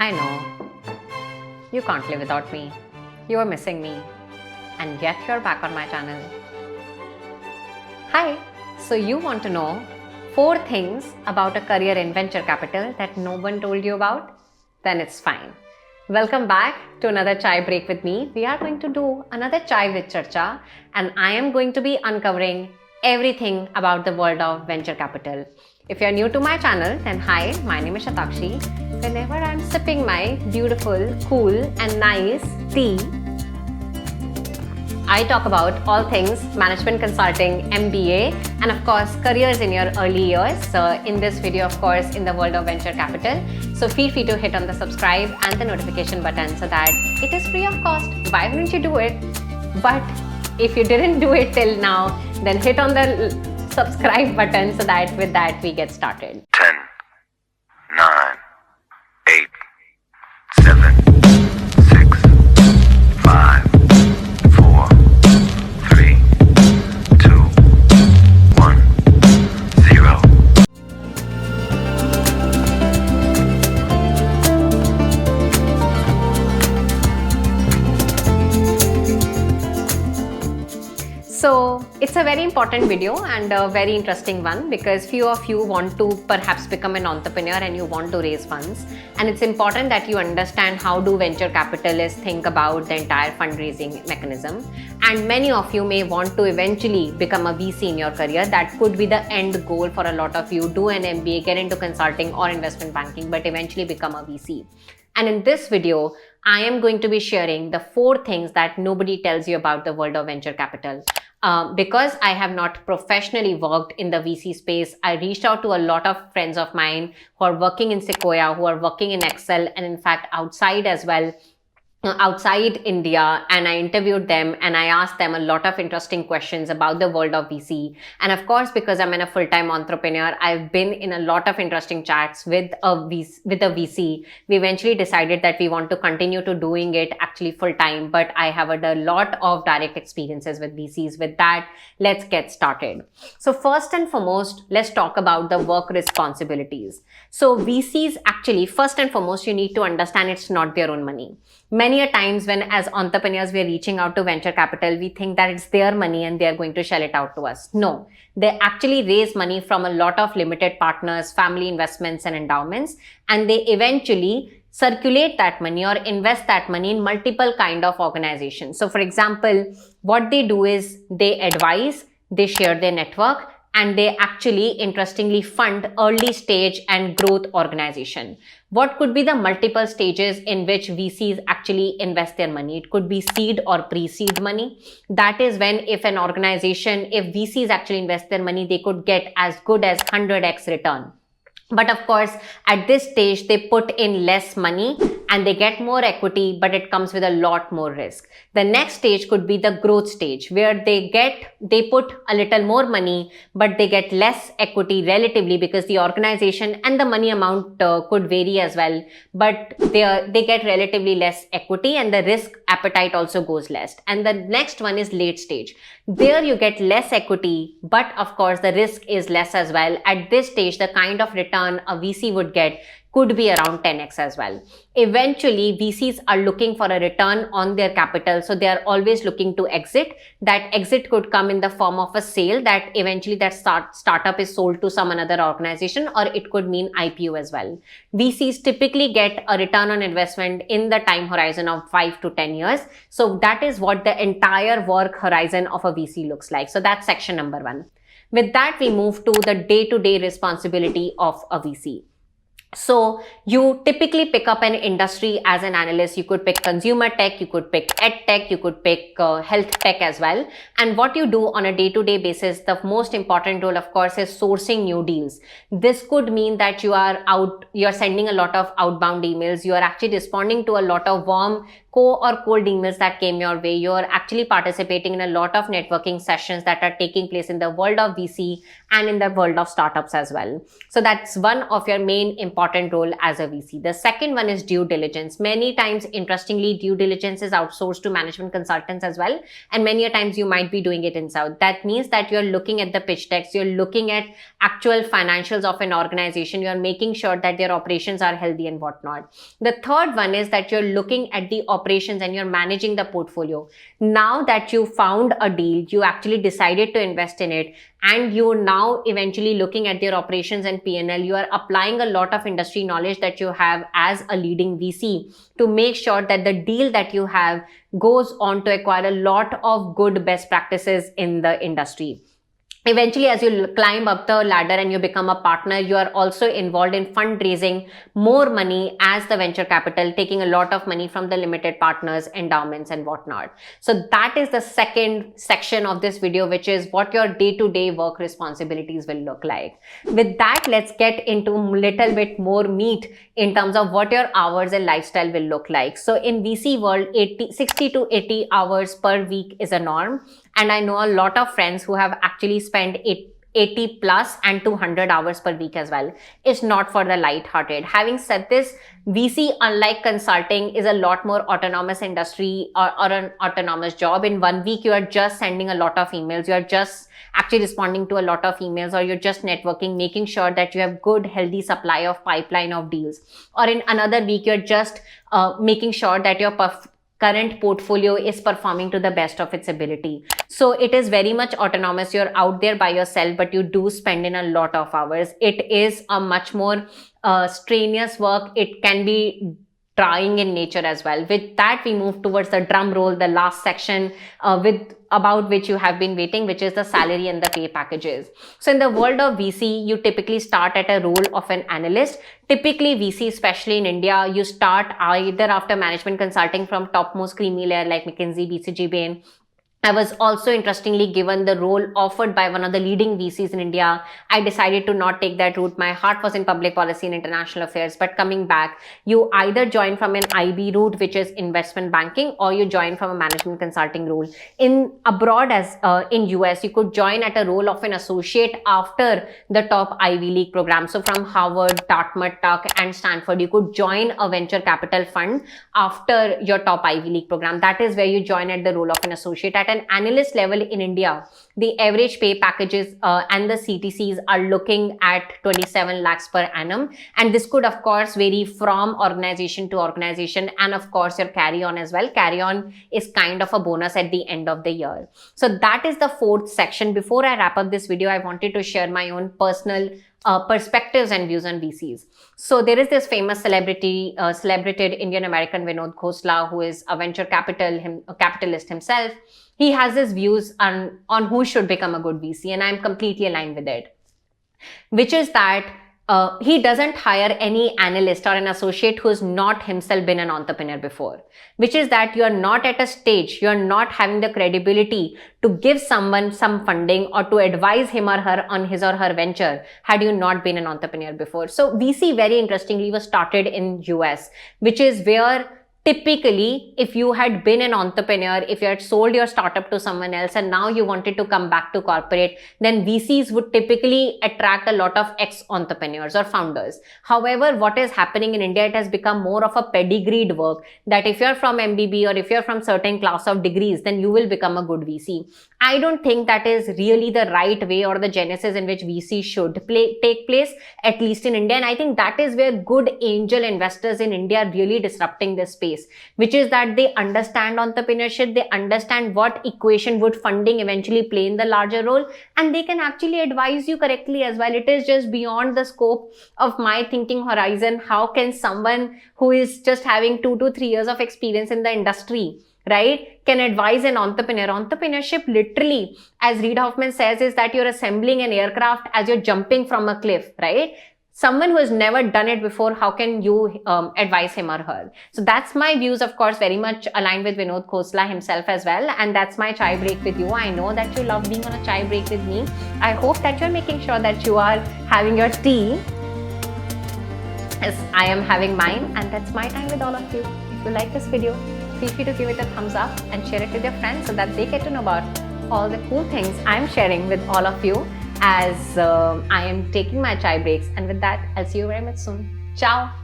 I know. You can't live without me. You are missing me. And yet you're back on my channel. Hi! So you want to know 4 things about a career in venture capital that no one told you about? Then it's fine. Welcome back to another chai break with me. We are going to do another chai with Charcha, and I am going to be uncovering everything about the world of venture capital. If you're new to my channel, then hi, my name is Shatakshi. Whenever I'm sipping my beautiful, cool and nice tea, I talk about all things management consulting, MBA, and of course careers in your early years. So in this video, of course, in the world of venture capital. So feel free to hit on the subscribe and the notification button so that it is free of cost. Why wouldn't you do it? But if you didn't do it till now, then hit on the subscribe button so that with that we get started. 10, 9, 8, 7, 6, 5, 4, 3, 2, 1, 0. So it's a very important video and a very interesting one because few of you want to perhaps become an entrepreneur and you want to raise funds, and it's important that you understand how do venture capitalists think about the entire fundraising mechanism. And many of you may want to eventually become a VC in your career. That could be the end goal for a lot of you. Do an MBA, get into consulting or investment banking, but eventually become a VC. And in this video, I am going to be sharing the 4 things that nobody tells you about the world of venture capital. Because I have not professionally worked in the VC space, I reached out to a lot of friends of mine who are working in Sequoia, who are working in Excel, and in fact outside as well, outside India, and I interviewed them and I asked them a lot of interesting questions about the world of VC. And of course, because I'm a full-time entrepreneur, I've been in a lot of interesting chats with a VC. We eventually decided that we want to continue to doing it actually full-time, but I have had a lot of direct experiences with VCs. With that, let's get started. So first and foremost, let's talk about the work responsibilities. So VCs actually, first and foremost, you need to understand it's not their own money. Many a times when as entrepreneurs we are reaching out to venture capital, we think that it's their money and they are going to shell it out to us. No, they actually raise money from a lot of limited partners, family investments and endowments, and they eventually circulate that money or invest that money in multiple kind of organizations. So for example, what they do is they advise, they share their network, and they actually interestingly fund early stage and growth organization. What could be the multiple stages in which VCs actually invest their money? It could be seed or pre-seed money. That is when if an organization, if VCs actually invest their money, they could get as good as 100x return. But of course, at this stage, they put in less money and they get more equity, but it comes with a lot more risk. The next stage could be the growth stage where they put a little more money, but they get less equity relatively because the organization and the money amount could vary as well. But they get relatively less equity and the risk appetite also goes less. And the next one is late stage. There you get less equity, but of course the risk is less as well. At this stage, the kind of return a VC would get could be around 10x as well. Eventually, VCs are looking for a return on their capital. So they are always looking to exit. That exit could come in the form of a sale that eventually that startup is sold to some another organization, or it could mean IPO as well. VCs typically get a return on investment in the time horizon of 5 to 10 years. So that is what the entire work horizon of a VC looks like. So that's section number 1. With that, we move to the day-to-day responsibility of a VC. So you typically pick up an industry as an analyst. You could pick consumer tech, you could pick ed tech, you could pick health tech as well. And what you do on a day-to-day basis, the most important role, of course, is sourcing new deals. This could mean that you're sending a lot of outbound emails. You are actually responding to a lot of warm or cold emails that came your way. You're actually participating in a lot of networking sessions that are taking place in the world of VC and in the world of startups as well. So that's one of your main important important role as a VC. The second one is due diligence. Many times, interestingly, due diligence is outsourced to management consultants as well. And many a times you might be doing it in-house. That means that you're looking at the pitch decks, you're looking at actual financials of an organization, you're making sure that their operations are healthy and whatnot. The third one is that you're looking at the operations and you're managing the portfolio. Now that you found a deal, you actually decided to invest in it, and you're now eventually looking at their operations and P&L, you are applying a lot of industry knowledge that you have as a leading VC to make sure that the deal that you have goes on to acquire a lot of good best practices in the industry. Eventually, as you climb up the ladder and you become a partner, you are also involved in fundraising more money as the venture capital, taking a lot of money from the limited partners, endowments and whatnot. So that is the second section of this video, which is what your day-to-day work responsibilities will look like. With that, let's get into a little bit more meat in terms of what your hours and lifestyle will look like. So in VC world, 60 to 80 hours per week is a norm. And I know a lot of friends who have actually spent 80 plus and 200 hours per week as well. It's not for the light-hearted. Having said this, VC, unlike consulting, is a lot more autonomous industry or an autonomous job. In 1 week, you are just sending a lot of emails. You are just actually responding to a lot of emails, or you're just networking, making sure that you have good, healthy supply of pipeline of deals. Or in another week, you're just making sure that your current portfolio is performing to the best of its ability. So it is very much autonomous. You're out there by yourself, but you do spend in a lot of hours. It is a much more strenuous work. It can be trying in nature as well. With that, we move towards the drum roll, the last section about which you have been waiting, which is the salary and the pay packages. So in the world of VC, you typically start at a role of an analyst. Typically VC, especially in India, you start either after management consulting from topmost creamy layer like McKinsey, BCG, Bain. I was also interestingly given the role offered by one of the leading VCs in India. I decided to not take that route. My heart was in public policy and international affairs. But coming back, you either join from an IB route, which is investment banking, or you join from a management consulting role. In abroad, as in US, you could join at a role of an associate after the top Ivy League program. So from Harvard, Dartmouth, Tuck, and Stanford, you could join a venture capital fund after your top Ivy League program. That is where you join at the role of an associate. At an analyst level in India, the average pay packages and the CTCs are looking at 27 lakhs per annum. And this could, of course, vary from organization to organization. And of course, your carry on as well. Carry on is kind of a bonus at the end of the year. So that is the fourth section. Before I wrap up this video, I wanted to share my own personal perspectives and views on VCs. So there is this famous celebrated Indian American Vinod Khosla, who is a venture capitalist himself. He has his views on who should become a good VC, and I'm completely aligned with it, which is that he doesn't hire any analyst or an associate who's not himself been an entrepreneur before, which is that you're not at a stage, you're not having the credibility to give someone some funding or to advise him or her on his or her venture had you not been an entrepreneur before. So VC, very interestingly, was started in US, which is where typically, if you had been an entrepreneur, if you had sold your startup to someone else and now you wanted to come back to corporate, then VCs would typically attract a lot of ex-entrepreneurs or founders. However, what is happening in India, it has become more of a pedigreed work that if you're from MBB or if you're from certain class of degrees, then you will become a good VC. I don't think that is really the right way or the genesis in which VC should take place, at least in India. And I think that is where good angel investors in India are really disrupting this space, which is that they understand entrepreneurship, they understand what equation would funding eventually play in the larger role, and they can actually advise you correctly as well. It is just beyond the scope of my thinking horizon. How can someone who is just having 2 to 3 years of experience in the industry, right, can advise an entrepreneur? Entrepreneurship, literally, as Reid Hoffman says, is that you're assembling an aircraft as you're jumping from a cliff, right? Someone who has never done it before, how can you advise him or her? So that's my views, of course, very much aligned with Vinod Khosla himself as well. And that's my chai break with you. I know that you love being on a chai break with me. I hope that you're making sure that you are having your tea as I am having mine. And that's my time with all of you. If you like this video, feel free to give it a thumbs up and share it with your friends so that they get to know about all the cool things I'm sharing with all of you as I am taking my chai breaks. And with that, I'll see you very much soon. Ciao.